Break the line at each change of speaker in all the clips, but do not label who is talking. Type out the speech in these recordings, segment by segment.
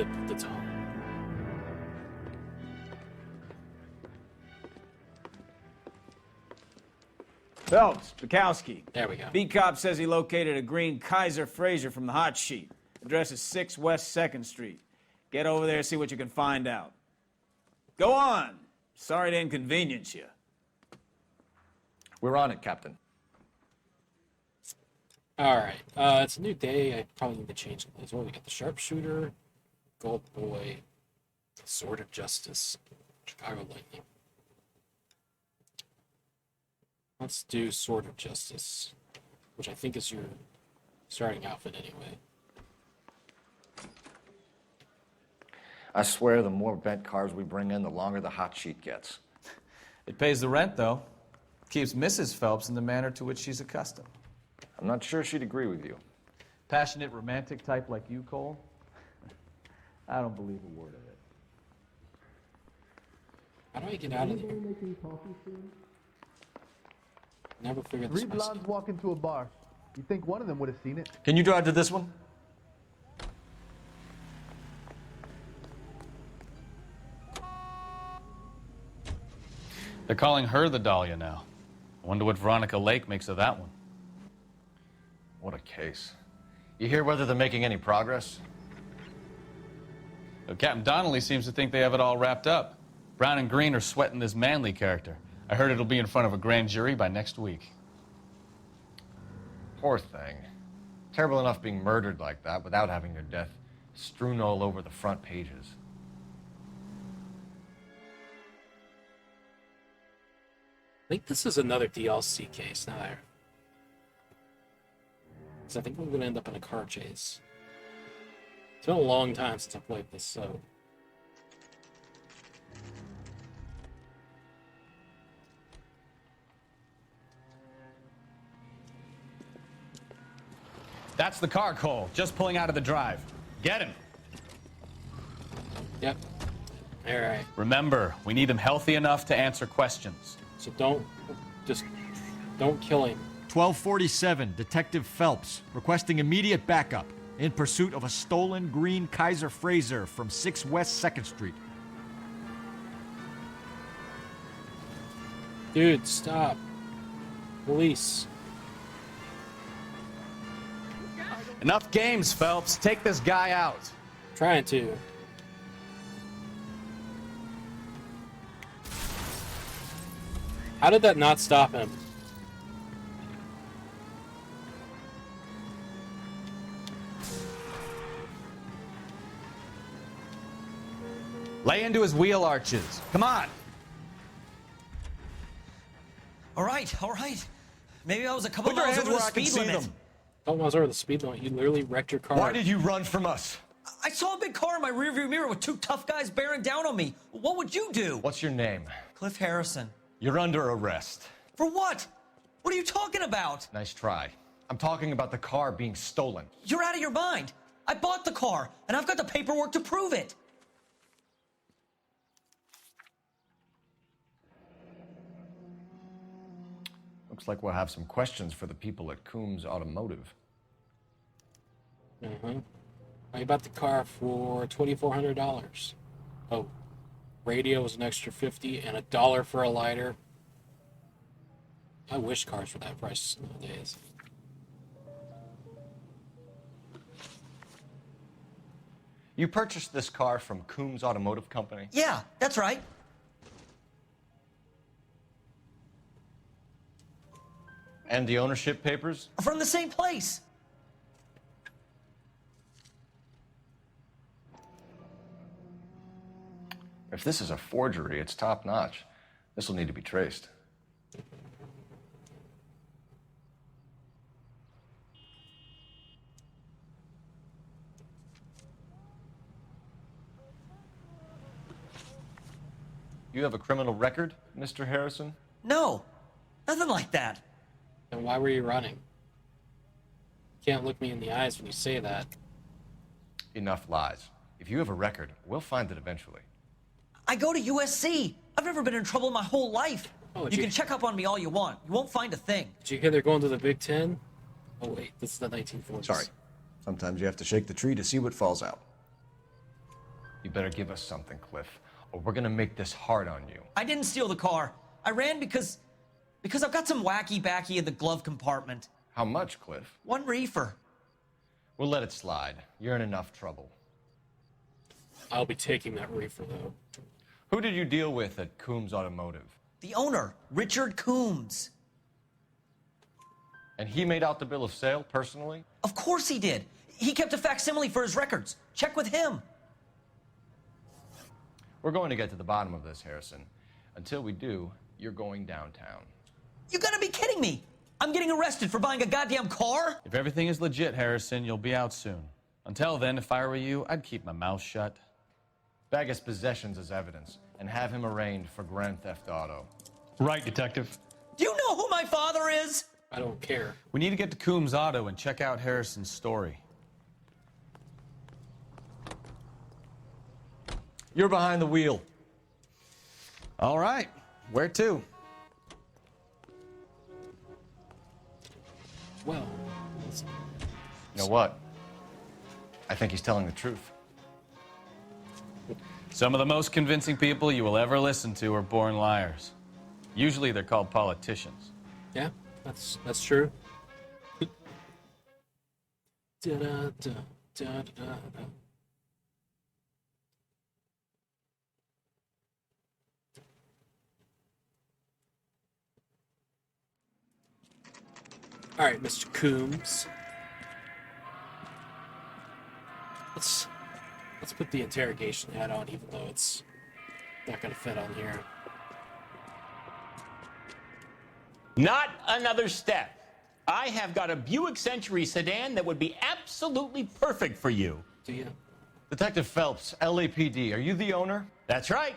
to put the tone.
Phelps, Bukowski.
There we go.
B-Cop says he located a green Kaiser Fraser from the hot sheet. Address is 6 West 2nd Street. Get over there, see what you can find out. Go on. Sorry to inconvenience you.
We're on it, Captain.
All right. It's a new day. I probably need to change things. Well, we got the Sharpshooter, Gold Boy, Sword of Justice, Chicago Lightning. Let's do Sword of Justice, which I think is your starting outfit anyway.
I swear the more bent cars we bring in, the longer the hot sheet gets.
It pays the rent, though. Keeps Mrs. Phelps in the manner to which she's accustomed.
I'm not sure she'd agree with you.
Passionate, romantic type like you, Cole? I don't believe a word of it.
How do I get out of here? Never figured this
Three
myself.
blondes walk into a bar. You think one of them would have seen it?
Can you drive to this one?
They're calling her the Dahlia now. I wonder what Veronica Lake makes of that one.
What a case. You hear whether they're making any progress?
Well, Captain Donnelly seems to think they have it all wrapped up. Brown and Green are sweating this Manley character. I heard it'll be in front of a grand jury by next week.
Poor thing. Terrible enough being murdered like that without having your death strewn all over the front pages.
I think this is another DLC case now. Because I think we're going to end up in a car chase. It's been a long time since I played this, so...
That's the car, Cole. Just pulling out of the drive. Get him.
Yep. All right.
Remember, we need him healthy enough to answer questions.
So don't kill him.
1247, Detective Phelps, requesting immediate backup in pursuit of a stolen green Kaiser Fraser from 6 West 2nd Street.
Dude, stop. Police.
Enough games, Phelps. Take this guy out.
Trying to. How did that not stop him?
Lay into his wheel arches. Come on.
All right. Maybe I was a couple
Put your
miles
hands
over the
where I can
speed
see
limit.
them.
Oh, I was over the speed limit. You literally wrecked your car.
Why did you run from us?
I saw a big car in my rearview mirror with two tough guys bearing down on me. What would you do?
What's your name?
Cliff Harrison.
You're under arrest.
For what? What are you talking about?
Nice try. I'm talking about the car being stolen.
You're out of your mind. I bought the car, and I've got the paperwork to prove it.
Looks like we'll have some questions for the people at Coombs Automotive.
I bought the car for $2,400. Oh, radio was an extra $50 and $1 for a lighter. I wish cars were that price nowadays.
You purchased this car from Coombs Automotive Company?
Yeah, that's right.
And the ownership papers?
From the same place.
If this is a forgery, it's top-notch. This will need to be traced. You have a criminal record, Mr. Harrison?
No, nothing like that.
Then why were you running? You can't look me in the eyes when you say that.
Enough lies. If you have a record, we'll find it eventually.
I go to USC. I've never been in trouble in my whole life.
Oh,
you can check up on me all you want. You won't find a thing.
Did you hear they're going to the Big Ten? Oh wait, this is the 1940s.
Sorry. Sometimes you have to shake the tree to see what falls out.
You better give us something, Cliff, or we're gonna make this hard on you.
I didn't steal the car. I ran because I've got some wacky-backy in the glove compartment.
How much, Cliff?
1 reefer.
We'll let it slide. You're in enough trouble.
I'll be taking that reefer, though.
Who did you deal with at Coombs Automotive?
The owner, Richard Coombs.
And he made out the bill of sale personally?
Of course he did. He kept a facsimile for his records. Check with him.
We're going to get to the bottom of this, Harrison. Until we do, you're going downtown.
You gotta be kidding me. I'm getting arrested for buying a goddamn car?
If everything is legit, Harrison, you'll be out soon. Until then, if I were you, I'd keep my mouth shut.
Bag his possessions as evidence and have him arraigned for Grand Theft Auto.
Right, Detective.
Do you know who my father is?
I don't care.
We need to get to Coombs Auto and check out Harrison's story.
You're behind the wheel.
All right. Where to?
Well,
You know what? I think he's telling the truth.
Some of the most convincing people you will ever listen to are born liars. Usually they're called politicians.
yeah, that's true. Da-da-da-da-da-da. All right, Mr. Coombs. Let's put the interrogation hat on, even though it's not gonna fit on here.
Not another step. I have got a Buick Century sedan that would be absolutely perfect for you.
Do you?
Detective Phelps, LAPD, are you the owner?
That's right.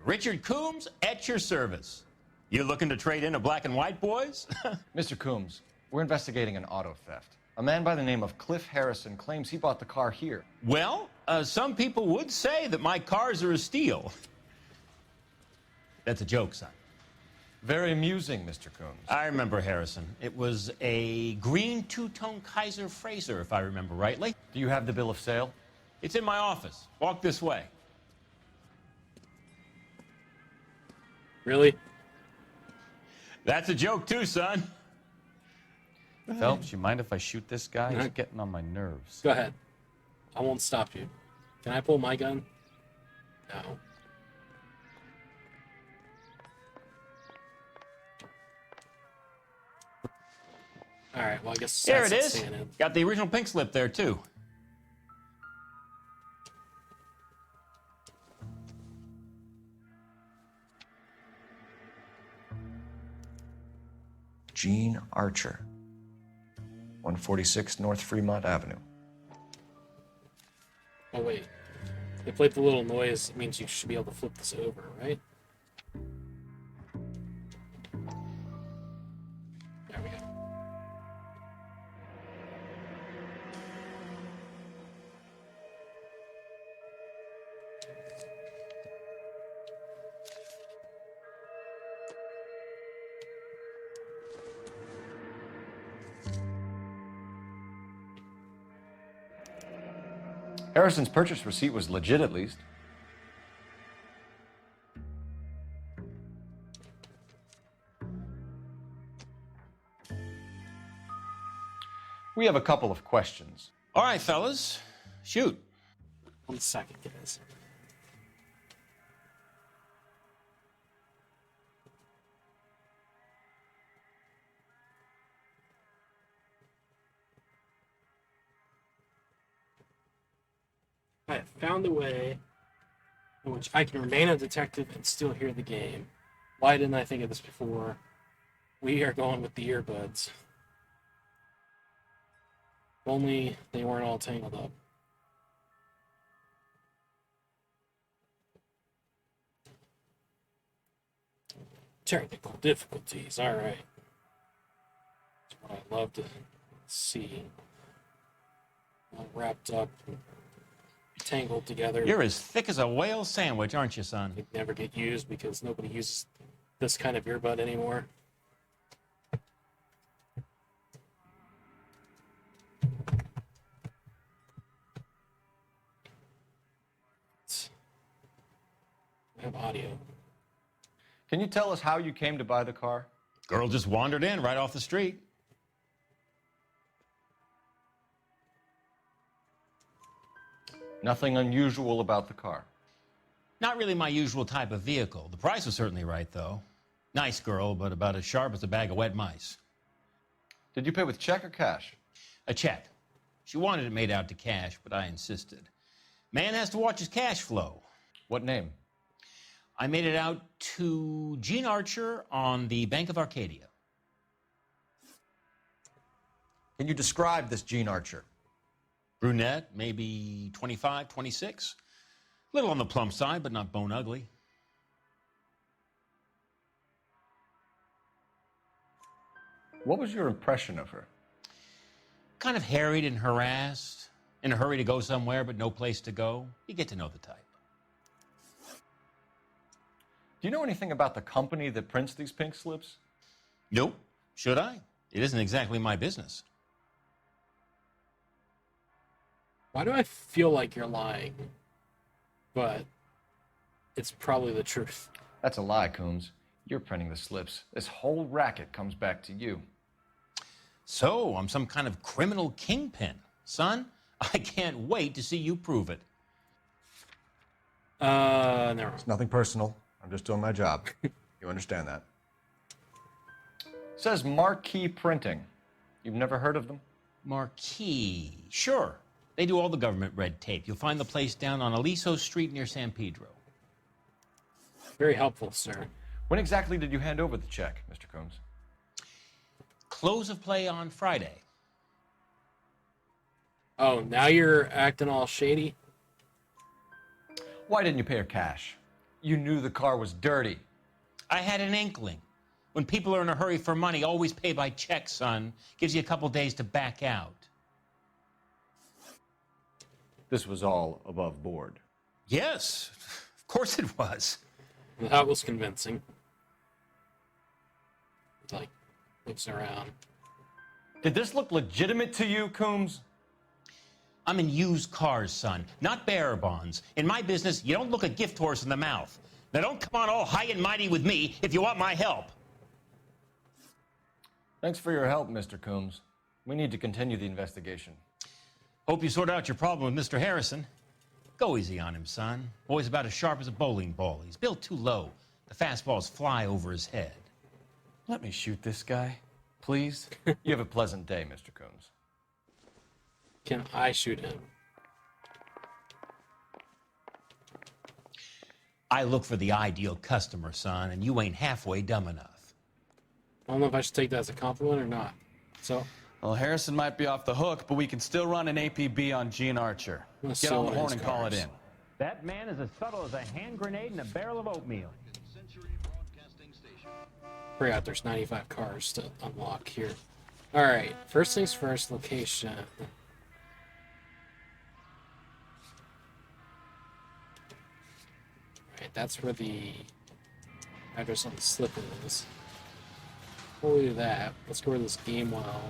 Richard Coombs at your service. You looking to trade in a black and white, boys?
Mr. Coombs, we're investigating an auto theft. A man by the name of Cliff Harrison claims he bought the car here.
Well, some people would say that my cars are a steal. That's a joke, son.
Very amusing, Mr. Coombs.
I remember Harrison. It was a green two-tone Kaiser Frazer, if I remember rightly.
Do you have the bill of sale?
It's in my office. Walk this way.
Really?
That's a joke too, son.
Phelps, you mind if I shoot this guy? He's getting on my nerves.
Go ahead. I won't stop you. Can I pull my gun? No. All right. Well, I guess
Here it
that's
is.
staying in.
Got the original pink slip there too.
Gene Archer, 146 North Fremont Avenue.
Oh wait. They played the little noise. It means you should be able to flip this over, right? There we go.
Harrison's purchase receipt was legit, at least. We have a couple of questions.
All right, fellas, shoot.
1 second, guys. I have found a way in which I can remain a detective and still hear the game. Why didn't I think of this before? We are going with the earbuds. If only they weren't all tangled up. Technical difficulties, alright. That's what I love to see. All wrapped up, and tangled together.
You're as thick as a whale sandwich, aren't you, son?
They never get used because nobody uses this kind of earbud anymore. audio.
Can you tell us how you came to buy the car?
Girl just wandered in right off the street.
Nothing unusual about the car.
Not really my usual type of vehicle. The price was certainly right, though. Nice girl, but about as sharp as a bag of wet mice.
Did you pay with check or cash?
A check. She wanted it made out to cash, but I insisted. Man has to watch his cash flow.
What name?
I made it out to Gene Archer on the Bank of Arcadia.
Can you describe this Gene Archer?
Brunette, maybe 25, 26. Little on the plump side, but not bone ugly.
What was your impression of her?
Kind of harried and harassed, in a hurry to go somewhere, but no place to go. You get to know the type.
Do you know anything about the company that prints these pink slips?
Nope. Should I? It isn't exactly my business.
Why do I feel like you're lying? But it's probably the truth.
That's a lie, Coombs. You're printing the slips. This whole racket comes back to you.
So, I'm some kind of criminal kingpin. Son, I can't wait to see you prove it.
Never mind.
It's nothing personal. I'm just doing my job. You understand that?
It says Marquee Printing. You've never heard of them?
Marquis. Sure. They do all the government red tape. You'll find the place down on Aliso Street near San Pedro.
Very helpful, sir.
When exactly did you hand over the check, Mr. Coombs?
Close of play on Friday.
Oh, now you're acting all shady?
Why didn't you pay her cash? You knew the car was dirty.
I had an inkling. When people are in a hurry for money, always pay by check, son. Gives you a couple days to back out.
This was all above board.
Yes, of course it was.
That was convincing. Like, looks around.
Did this look legitimate to you, Coombs?
I'm in used cars, son, not bearer bonds. In my business, you don't look a gift horse in the mouth. Now don't come on all high and mighty with me if you want my help.
Thanks for your help, Mr. Coombs. We need to continue the investigation.
Hope you sort out your problem with Mr. Harrison. Go easy on him, son. Boy's about as sharp as a bowling ball. He's built too low. The fastballs fly over his head.
Let me shoot this guy, please.
You have a pleasant day, Mr. Coombs.
Can I shoot him?
I look for the ideal customer, son, and you ain't halfway dumb enough.
I don't know if I should take that as a compliment or not. So,
Well, Harrison might be off the hook, but we can still run an APB on Gene Archer.
Let's
Get
sell
on the
his
horn and call it
cars.
in.
That man is as subtle as a hand grenade in a barrel of oatmeal.
forgot there's 95 cars to unlock here. Alright, first things first, location. Alright, that's where the address on the slip is. Before we do that, let's go to this game well.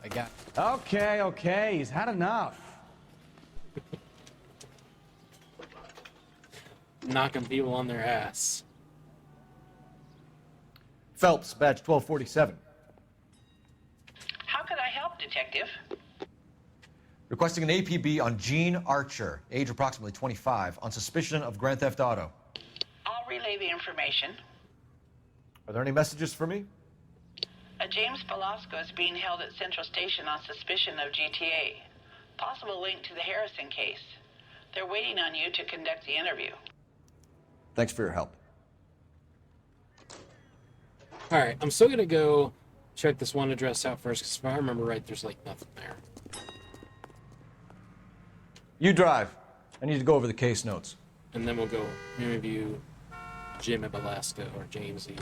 I got. Okay, he's had enough.
Knocking people on their ass.
Phelps, badge 1247.
How could I help, Detective?
Requesting an APB on Gene Archer, age approximately 25, on suspicion of Grand Theft Auto.
I'll relay the information.
Are there any messages for me?
A James Velasco is being held at Central Station on suspicion of GTA. Possible link to the Harrison case. They're waiting on you to conduct the interview.
Thanks for your help.
Alright, I'm still gonna go check this one address out first, because if I remember right, there's like nothing there.
You drive. I need to go over the case notes.
And then we'll go interview Jim and Velasco or Jamesy.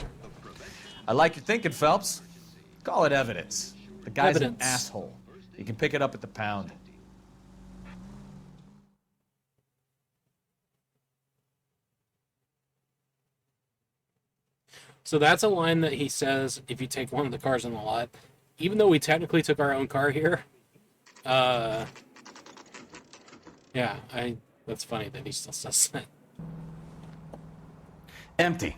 I like your thinking, Phelps. Call it evidence. The guy's
Evidence.
an asshole. You can pick it up at the pound.
So that's a line that he says if you take one of the cars in the lot. Even though we technically took our own car here, Yeah, that's funny that he still says that.
Empty.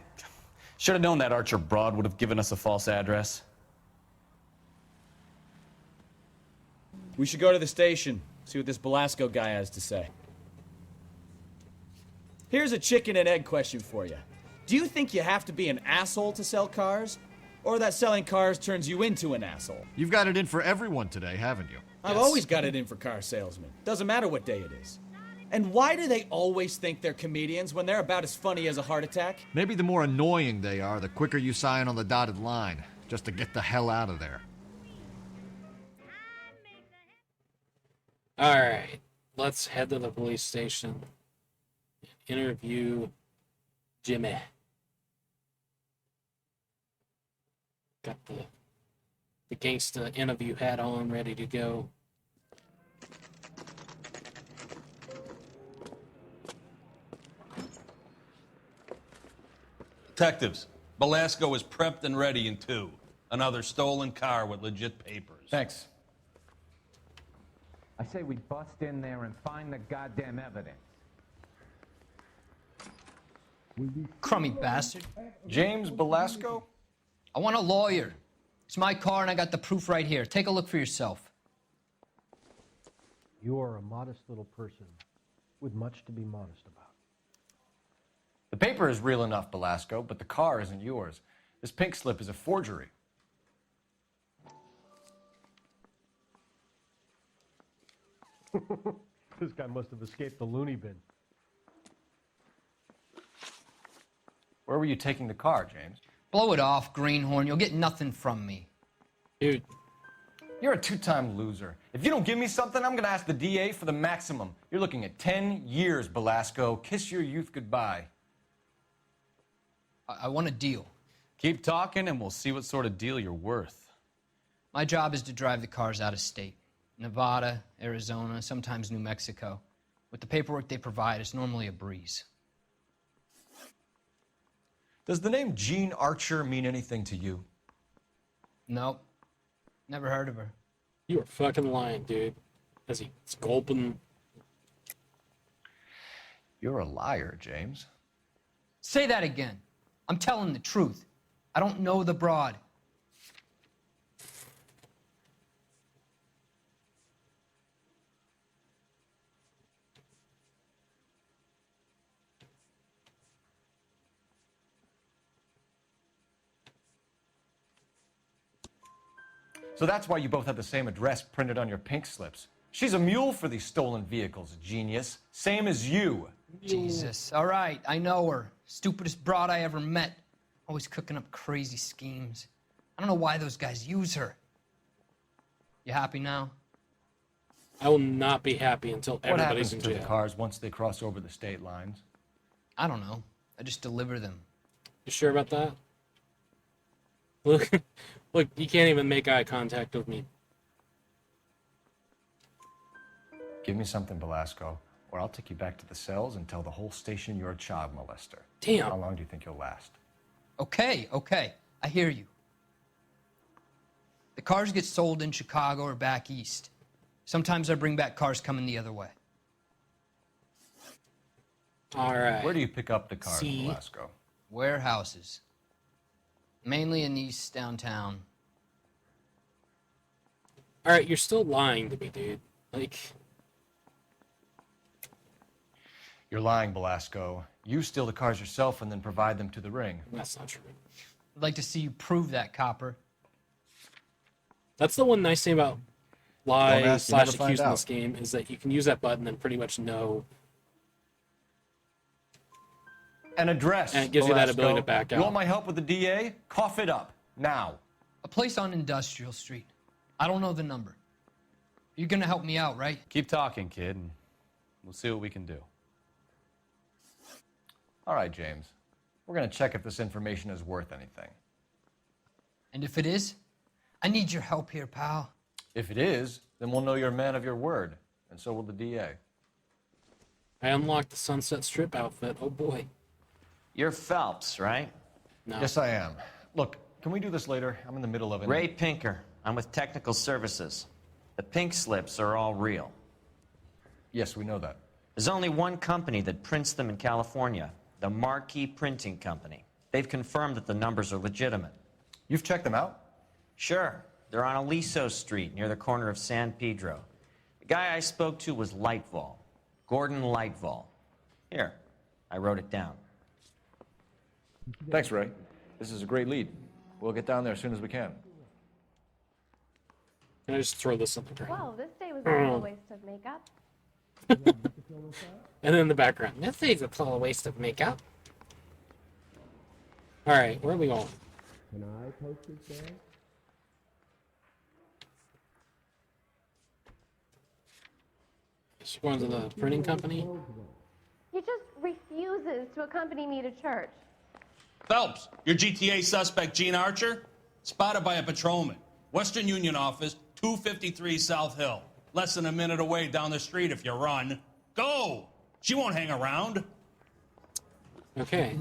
Should have known that Archer Broad would have given us a false address.
We should go to the station, see what this Belasco guy has to say. Here's a chicken and egg question for you. Do you think you have to be an asshole to sell cars? Or that selling cars turns you into an asshole?
You've got it in for everyone today, haven't you?
I've always got it in for car salesmen. Doesn't matter what day it is. And why do they always think they're comedians when they're about as funny as a heart attack?
Maybe the more annoying they are, the quicker you sign on the dotted line, just to get the hell out of there.
Alright, let's head to the police station. Interview Jimmy. Got the gangsta interview hat on, ready to go.
Detectives, Belasco is prepped and ready in 2. Another stolen car with legit papers.
Thanks.
I say we bust in there and find the goddamn evidence.
Crummy bastard.
James Belasco?
I want a lawyer. It's my car and I got the proof right here. Take a look for yourself.
You are a modest little person with much to be modest about.
The paper is real enough, Belasco, but the car isn't yours. This pink slip is a forgery.
This guy must have escaped the loony bin.
Where were you taking the car, James?
Blow it off, greenhorn. You'll get nothing from me.
Dude.
You're a 2-time loser. If you don't give me something, I'm gonna ask the DA for the maximum. You're looking at 10 years, Belasco. Kiss your youth goodbye.
I want a deal.
Keep talking and we'll see what sort of deal you're worth.
My job is to drive the cars out of state. Nevada, Arizona, sometimes New Mexico. With the paperwork they provide, it's normally a breeze.
Does the name Jean Archer mean anything to you?
Nope. Never heard of her.
You are fucking lying, dude. As he's gulping.
You're a liar, James.
Say that again. I'm telling the truth. I don't know the broad.
So that's why you both have the same address printed on your pink slips. She's a mule for these stolen vehicles, genius. Same as you.
Jesus. All right, I know her. Stupidest broad I ever met. Always cooking up crazy schemes. I don't know why those guys use her. You happy now?
I will not be happy until
What
everybody's
happens
in
to
jail.
the cars once they cross over the state lines?
I don't know. I just deliver them.
You sure about that? Look, look, you can't even make eye contact with me.
Give me something, Belasco, or I'll take you back to the cells and tell the whole station you're a child molester.
Damn.
How long do you think you'll last?
Okay, okay. I hear you. The cars get sold in Chicago or back east. Sometimes I bring back cars coming the other way.
All right.
Where do you pick up the cars,
See?
Belasco?
Warehouses. Mainly in East downtown.
All right, you're still lying to me, dude. Like,
You're lying, Belasco. You steal the cars yourself and then provide them to the ring.
that's not true.
I'd like to see you prove that, Copper.
That's the one nice thing about
Don't
lie
ask, you never
/
find
accuse in
out.
this game is that you can use that button and pretty much know.
An address,
And it gives you that
Belasco.
ability to back
You
out.
want my help with the DA? Cough it up, now.
A place on Industrial Street. I don't know the number. You're gonna help me out, right?
Keep talking, kid, and we'll see what we can do.
All right, James. We're gonna check if this information is worth anything.
And if it is, I need your help here, pal.
If it is, then we'll know you're a man of your word, and so will the DA.
I unlocked the Sunset Strip outfit. Oh boy.
You're Phelps, right?
No.
Yes, I am. Look, can we do this later? I'm in the middle of it.
Ray Pinker. I'm with Technical Services. The pink slips are all real.
Yes, we know that.
There's only one company that prints them in California, the Marquee Printing Company. They've confirmed that the numbers are legitimate.
You've checked them out?
Sure. They're on Aliso Street, near the corner of San Pedro. The guy I spoke to was Lightval, Gordon Lightval. Here, I wrote it down.
Thanks, Ray. This is a great lead. We'll get down there as soon as we can.
Can I just throw this in the ground?
Well, this day was a total waste of makeup.
And then in the background, this day's a total waste of makeup. All right, where are we going?
Can I post this bag?
She's going to the printing company.
He just refuses to accompany me to church.
Phelps, your GTA suspect, Gene Archer, spotted by a patrolman. Western Union office, 253 South Hill. Less than a minute away down the street if you run. Go! She won't hang around.
Okay.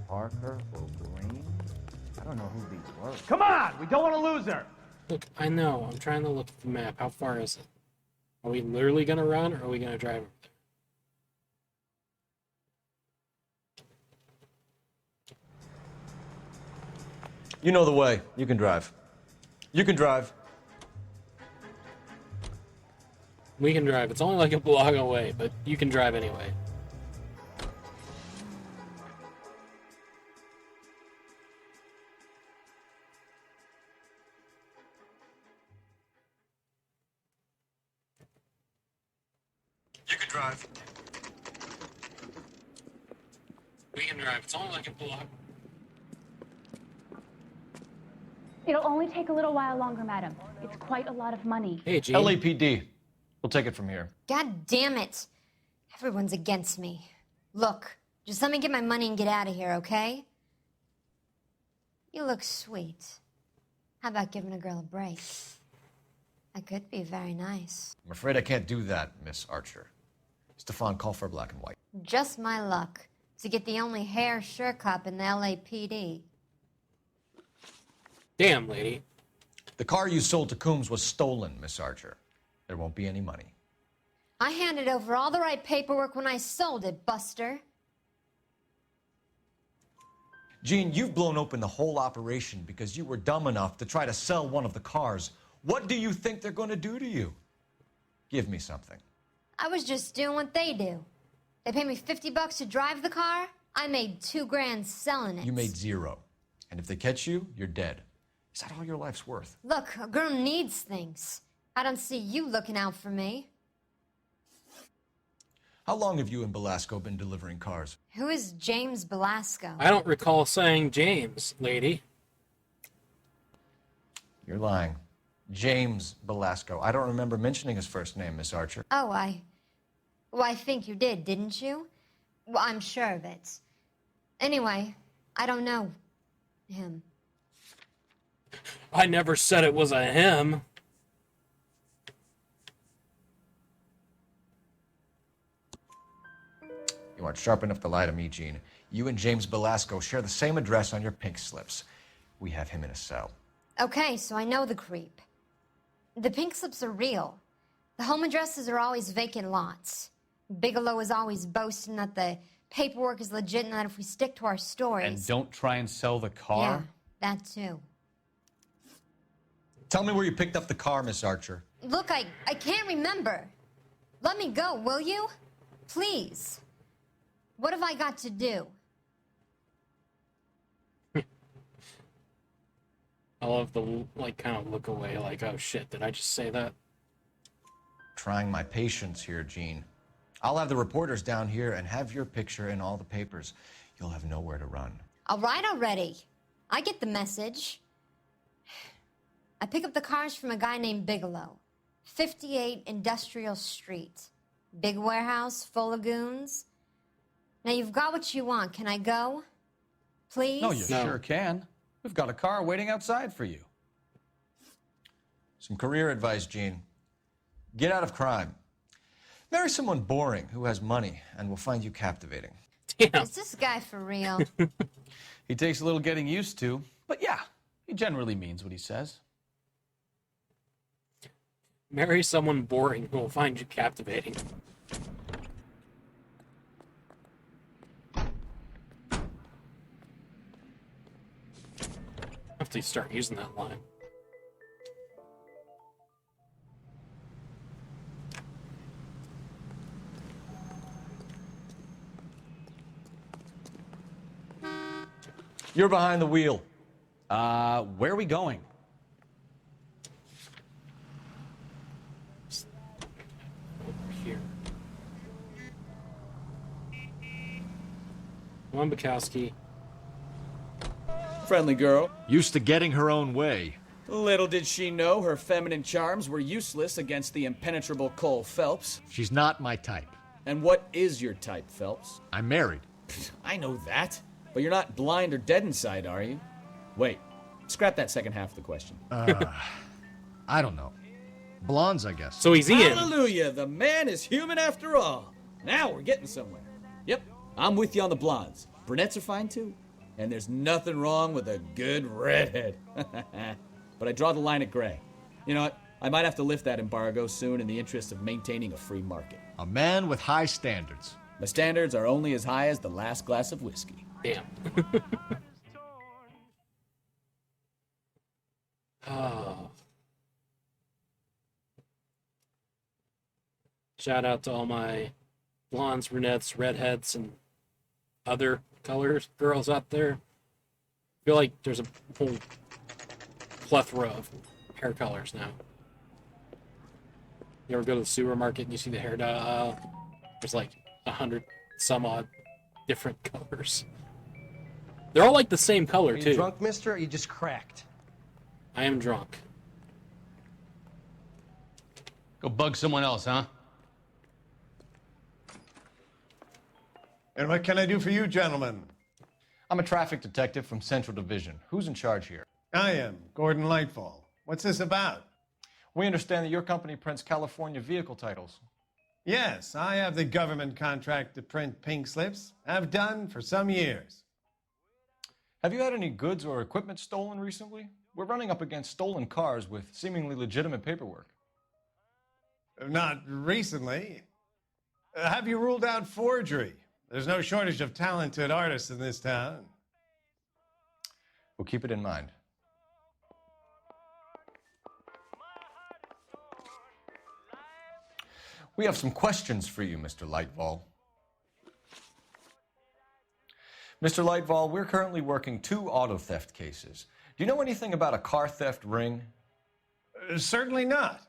Parker or Green? I don't know who these were.
Come on! We don't want to lose her!
Look, I know. I'm trying to look at the map. How far is it? Are we literally going to run, or are we going to drive over there?
You know the way. You can drive. You can drive.
We can drive. It's only like a block away, but you can drive anyway.
You can drive.
We can drive. It's only like a block.
It'll only take a little while longer, madam. It's quite a lot of money.
Hey, Gene.
LAPD. We'll take it from here.
God damn it. Everyone's against me. Look, just let me get my money and get out of here, okay? You look sweet. How about giving a girl a break? That could be very nice.
I'm afraid I can't do that, Miss Archer. Stefan, call for black and white.
Just my luck to get the only hair sure cop in the LAPD.
Damn, lady.
The car you sold to Coombs was stolen, Miss Archer. There won't be any money.
I handed over all the right paperwork when I sold it, Buster.
Gene, you've blown open the whole operation because you were dumb enough to try to sell one of the cars. What do you think they're going to do to you? Give me something.
I was just doing what they do. They paid me $50 to drive the car. I made $2 grand selling it.
You made zero. And if they catch you, you're dead. Is that all your life's worth?
Look, a girl needs things. I don't see you looking out for me.
How long have you and Belasco been delivering cars?
Who is James Belasco?
I don't recall saying James, lady.
You're lying. James Belasco. I don't remember mentioning his first name, Miss Archer.
Oh, well, I think you did, didn't you? Well, I'm sure of it. Anyway, I don't know him.
I never said it was a him.
You aren't sharp enough to lie to me, Gene. You and James Belasco share the same address on your pink slips. We have him in a cell.
Okay, so I know the creep. The pink slips are real. The home addresses are always vacant lots. Bigelow is always boasting that the paperwork is legit and that if we stick to our stories...
And don't try and sell the car?
Yeah, that too.
Tell me where you picked up the car, Miss Archer.
Look, I can't remember. Let me go, will you? Please. What have I got to do?
I love the, kind of look away, like, oh shit, did I just say that?
Trying my patience here, Gene. I'll have the reporters down here and have your picture in all the papers. You'll have nowhere to run.
All right already. I get the message. I pick up the cars from a guy named Bigelow. 58 Industrial Street. Big warehouse, full of goons. Now you've got what you want. Can I go? Please?
No, you sure can. We've got a car waiting outside for you.
Some career advice, Gene. Get out of crime. Marry someone boring who has money and will find you captivating.
Damn.
Is this guy for real?
He takes a little getting used to, but yeah, he generally means what he says.
Marry someone boring who will find you captivating. I have to start using that line.
You're behind the wheel.
Where are we going?
Over here. Come on, Bukowski.
Friendly girl.
Used to getting her own way.
Little did she know her feminine charms were useless against the impenetrable Cole Phelps.
She's not my type.
And what is your type, Phelps?
I'm married.
I know that. But you're not blind or dead inside, are you? Wait, scrap that second half of the question.
I don't know. Blondes, I guess.
So he's Ian.
Hallelujah, the man is human after all. Now we're getting somewhere. Yep, I'm with you on the blondes. Brunettes are fine too. And there's nothing wrong with a good redhead. But I draw the line at gray. You know what? I might have to lift that embargo soon in the interest of maintaining a free market.
A man with high standards.
My standards are only as high as the last glass of whiskey.
Damn. Oh. Shout out to all my blondes, brunettes, redheads, and other colors girls out there. I feel like there's a whole plethora of hair colors now. You ever go to the supermarket and you see the hair dye aisle? There's like 100 some odd different colors. They're all like the same color,
Are you
too.
drunk, mister, or you just cracked?
I am drunk.
Go bug someone else, huh?
And what can I do for you, gentlemen?
I'm a traffic detective from Central Division. Who's in charge here?
I am, Gordon Lightfall. What's this about?
We understand that your company prints California vehicle titles.
Yes, I have the government contract to print pink slips. I've done for some years.
Have you had any goods or equipment stolen recently? We're running up against stolen cars with seemingly legitimate paperwork.
Not recently. Have you ruled out forgery? There's no shortage of talented artists in this town.
We'll keep it in mind. We have some questions for you, Mr. Lightfall. Mr. Lightfall, we're currently working 2 auto theft cases. Do you know anything about a car theft ring?
Certainly not.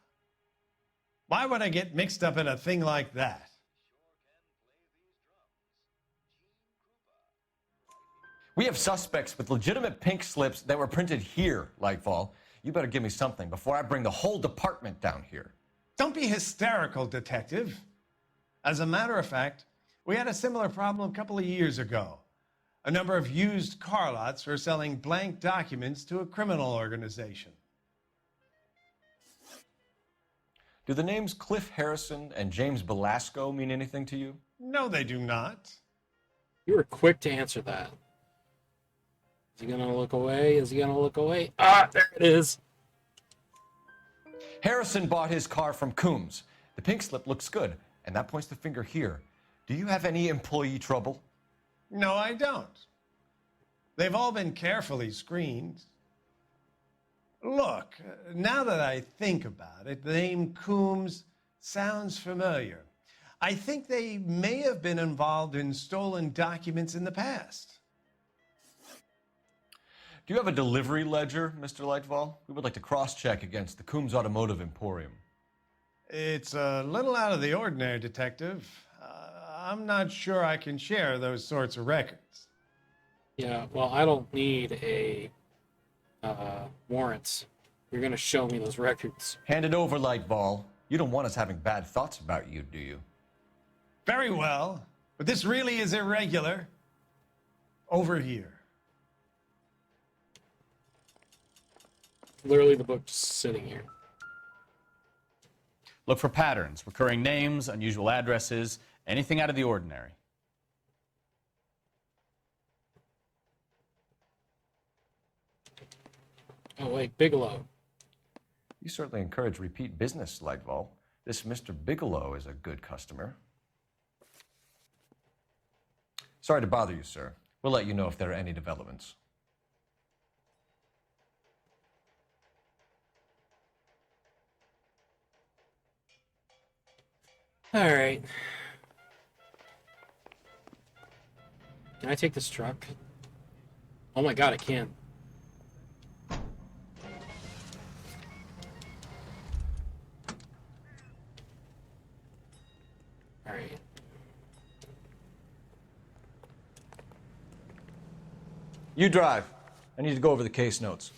Why would I get mixed up in a thing like that?
We have suspects with legitimate pink slips that were printed here, Lightfall. You better give me something before I bring the whole department down here.
Don't be hysterical, detective. As a matter of fact, we had a similar problem a couple of years ago. A number of used car lots were selling blank documents to a criminal organization.
Do the names Cliff Harrison and James Belasco mean anything to you?
No, they do not.
You were quick to answer that. Is he gonna look away? Is he gonna look away? Ah, there it is.
Harrison bought his car from Coombs. The pink slip looks good, and that points the finger here. Do you have any employee trouble?
No, I don't. They've all been carefully screened. Look, now that I think about it, the name Coombs sounds familiar. I think they may have been involved in stolen documents in the past.
Do you have a delivery ledger, Mr. Lightfall? We would like to cross-check against the Coombs Automotive Emporium.
It's a little out of the ordinary, Detective. I'm not sure I can share those sorts of records.
Yeah, well, I don't need a warrants. You're gonna show me those records.
Hand it over, Lightfall. You don't want us having bad thoughts about you, do you?
Very well, but this really is irregular. Over here.
Literally the book just sitting here.
Look for patterns, recurring names, unusual addresses, anything out of the ordinary.
Oh, wait, Bigelow.
You certainly encourage repeat business, Lightval. This Mr. Bigelow is a good customer. Sorry to bother you, sir. We'll let you know if there are any developments.
All right. Can I take this truck? Oh my god, I can. All right.
You drive. I need to go over the case notes.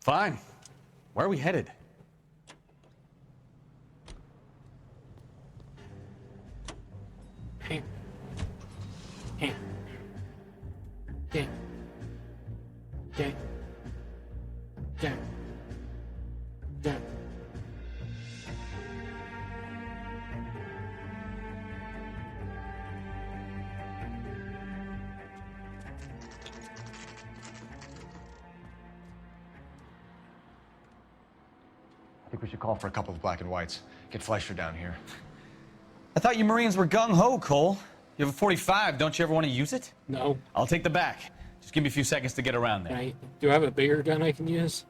Fine. Where are we headed?
Hey. Hey. Okay. Okay. Okay. Okay.
I think we should call for a couple of black and whites. Get Fleischer down here.
I thought you Marines were gung-ho, Cole. You have a 45. Don't you ever want to use it?
No.
I'll take the back. Just give me a few seconds to get around there.
Do I have a bigger gun I can use?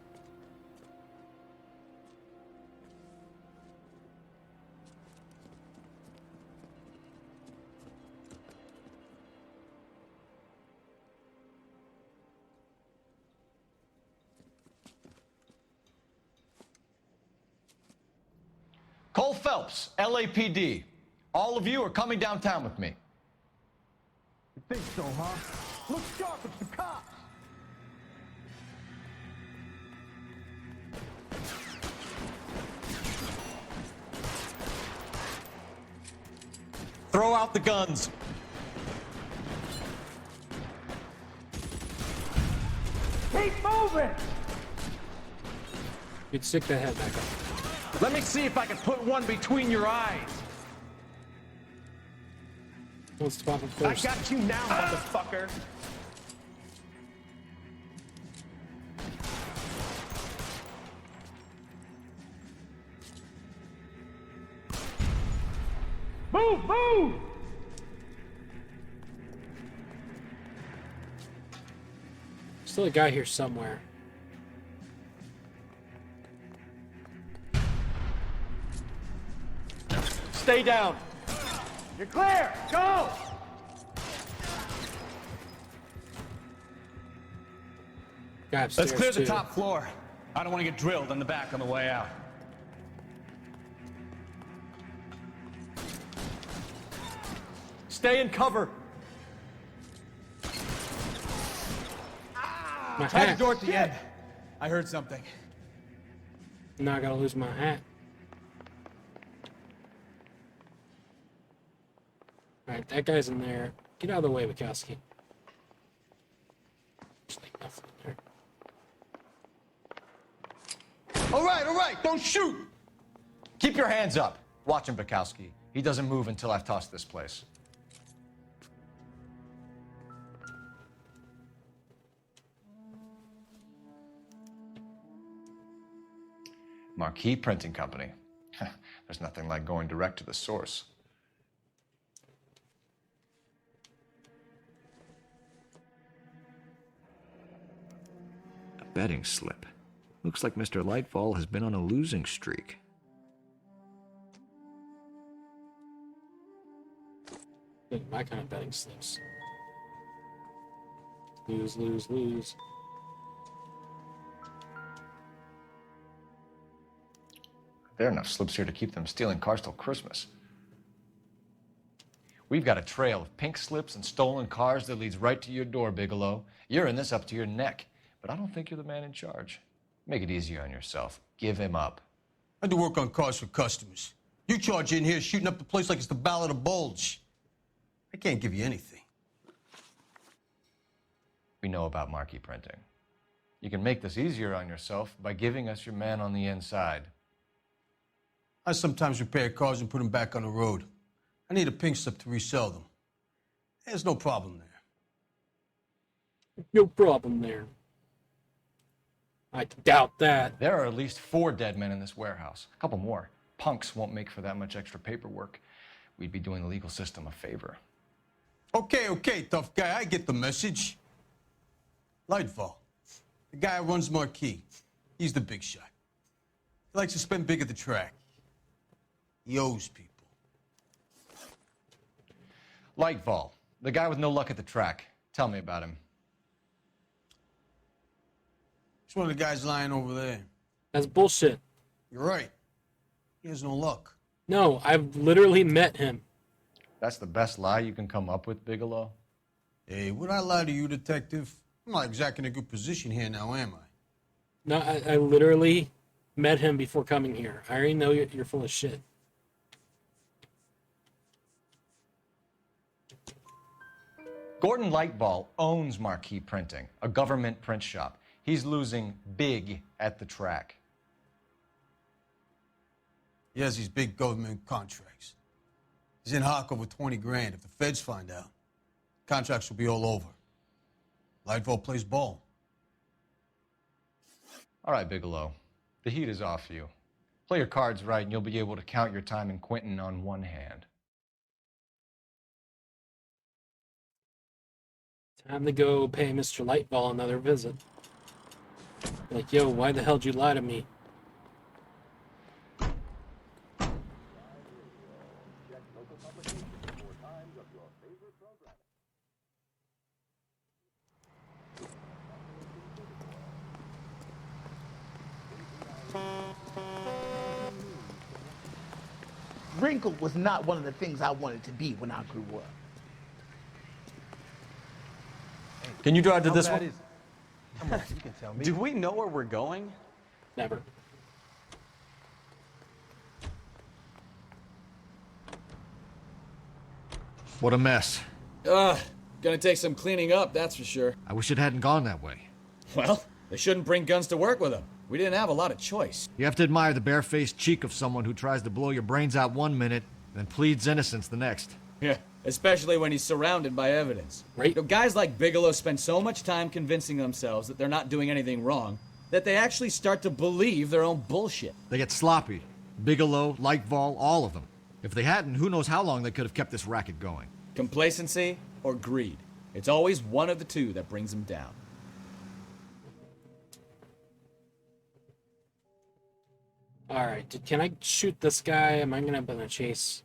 Cole Phelps, LAPD. All of you are coming downtown with me.
You think so, huh? Look sharp, it's the cops!
Throw out the guns.
Keep moving!
You'd stick that head back up.
Let me see if I can put one between your eyes.
Let's pop him first.
I got you now, motherfucker.
Move, move!
Still a guy here somewhere.
Stay down.
You're clear! Go!
Guy upstairs,
Let's clear the
too.
top floor. I don't want to get drilled in the back on the way out.
Stay in cover.
My
Try the
hat.
door at the end. I heard something.
Now I gotta lose my hat. Alright, that guy's in there. Get out of the way, Wachowski. There's like nothing in there.
All right, don't shoot. Keep your hands up. Watch him, Bukowski. He doesn't move until I've tossed this place. Marquee Printing Company. There's nothing like going direct to the source. A betting slip. Looks like Mr. Lightfall has been on a losing streak.
My kind of betting slips. Lose, lose, lose.
There are enough slips here to keep them stealing cars till Christmas. We've got a trail of pink slips and stolen cars that leads right to your door, Bigelow. You're in this up to your neck, but I don't think you're the man in charge. Make it easier on yourself. Give him up.
I do work on cars for customers. You charge in here shooting up the place like it's the Ballad of Bulge. I can't give you anything.
We know about marquee printing. You can make this easier on yourself by giving us your man on the inside.
I sometimes repair cars and put them back on the road. I need a pink slip to resell them. There's no problem there.
No problem there. I doubt that.
There are at least 4 dead men in this warehouse. A couple more. Punks won't make for that much extra paperwork. We'd be doing the legal system a favor.
Okay, tough guy. I get the message. Lightfall, the guy who runs Marquee. He's the big shot. He likes to spend big at the track. He owes people.
Lightfall, the guy with no luck at the track. Tell me about him.
He's one of the guys lying over there.
That's bullshit.
You're right. He has no luck.
No, I've literally met him.
That's the best lie you can come up with, Bigelow?
Hey, would I lie to you, detective? I'm not exactly in a good position here now, am I?
No, I literally met him before coming here. I already know you're full of shit.
Gordon Lightball owns Marquee Printing, a government print shop. He's losing big at the track.
He has these big government contracts. He's in hock over 20 grand. If the feds find out, contracts will be all over. Lightfall plays ball.
All right, Bigelow. The heat is off you. Play your cards right and you'll be able to count your time in Quentin on one hand.
Time to go pay Mr. Lightball another visit. Like, yo, why the hell did you lie to me?
Wrinkled was not one of the things I wanted to be when I grew up.
Can you drive to this one?
Come on, you can tell me.
Do we know where we're going?
Never.
What a mess.
Gonna take some cleaning up, that's for sure.
I wish it hadn't gone that way.
Well, they shouldn't bring guns to work with them. We didn't have a lot of choice.
You have to admire the barefaced cheek of someone who tries to blow your brains out one minute, then pleads innocence the next.
Yeah, especially when he's surrounded by evidence. Right? You know, guys like Bigelow spend so much time convincing themselves that they're not doing anything wrong that they actually start to believe their own bullshit.
They get sloppy. Bigelow, Lightfall, all of them. If they hadn't, who knows how long they could have kept this racket going.
Complacency or greed. It's always one of the two that brings them down.
Alright, can I shoot this guy? Am I gonna be in a chase?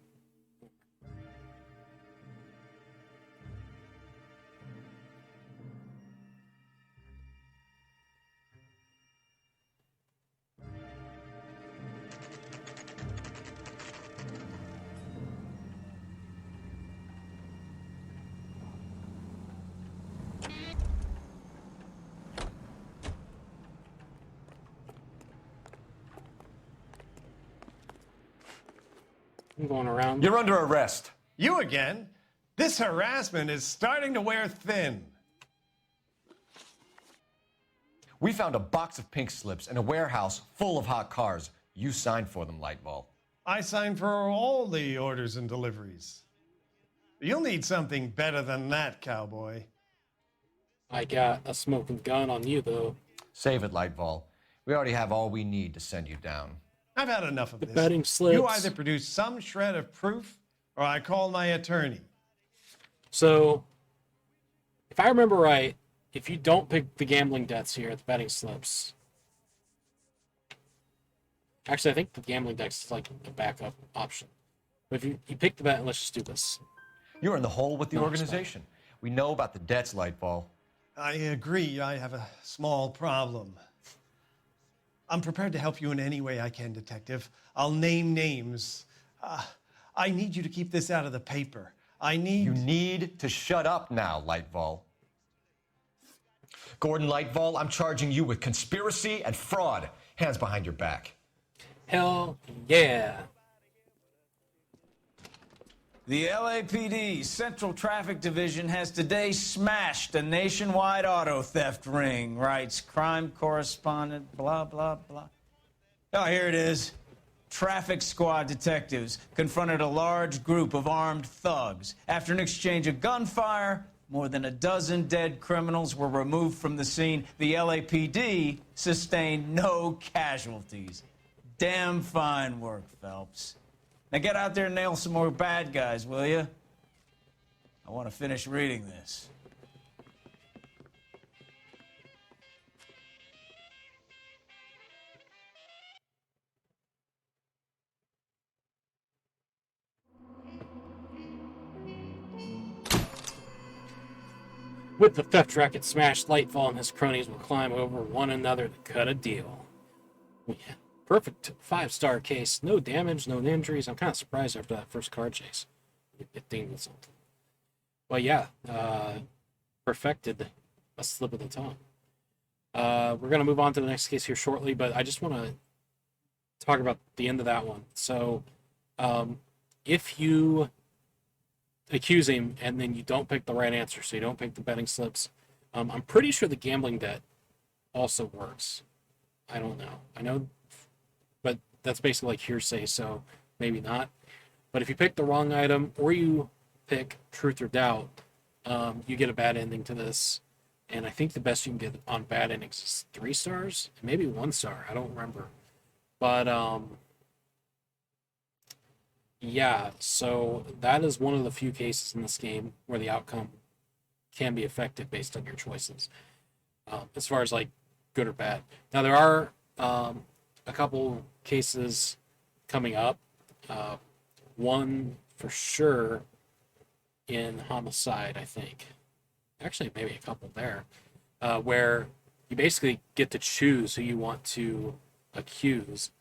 I'm going around.
You're under arrest.
You again? This harassment is starting to wear thin.
We found a box of pink slips in a warehouse full of hot cars. You signed for them, Lightball.
I signed for all the orders and deliveries. You'll need something better than that, cowboy.
I got a smoking gun on you, though.
Save it, Lightball. We already have all we need to send you down.
I've had enough of
The
this.
betting slips.
You either produce some shred of proof, or I call my attorney.
So, if I remember right, if you don't pick the gambling debts here, the betting slips. Actually, I think the gambling debts is like a backup option. But if you pick the bet, let's just do this.
You're in the hole with the
No,
organization. We know about the debts, Lightball.
I agree. I have a small problem. I'm prepared to help you in any way I can, Detective. I'll name names. I need you to keep this out of the paper.
You need to shut up now, Lightball. Gordon Lightball, I'm charging you with conspiracy and fraud. Hands behind your back.
Hell yeah.
The LAPD Central Traffic Division has today smashed a nationwide auto theft ring, writes crime correspondent, blah, blah, blah. Oh, here it is. Traffic squad detectives confronted a large group of armed thugs. After an exchange of gunfire, More than a dozen dead criminals were removed from the scene. The LAPD sustained no casualties. Damn fine work, Phelps. Now get out there and nail some more bad guys, will you? I want to finish reading this.
With the theft racket smashed, Lightfall and his cronies will climb over one another to cut a deal. Yeah. Perfect 5-star case. No damage, no injuries. I'm kind of surprised after that first car chase. It dinged something. But yeah, perfected a slip of the tongue. We're going to move on to the next case here shortly, but I just want to talk about the end of that one. So, if you accuse him and then you don't pick the right answer, so you don't pick the betting slips, I'm pretty sure the gambling debt also works. I don't know. I know, but that's basically like hearsay, so maybe not. But if you pick the wrong item or you pick truth or doubt, you get a bad ending to this. And I think the best you can get on bad endings is 3 stars, maybe 1 star. I don't remember. But yeah, so that is one of the few cases in this game where the outcome can be affected based on your choices, as far as like good or bad. Now there are a couple cases coming up. One for sure in homicide, I think. Actually, maybe a couple there, where you basically get to choose who you want to accuse,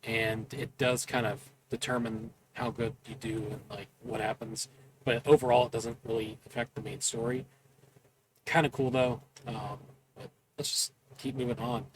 and it does kind of determine how good you do and like what happens. But overall, it doesn't really affect the main story. Kind of cool though. But let's just keep moving on.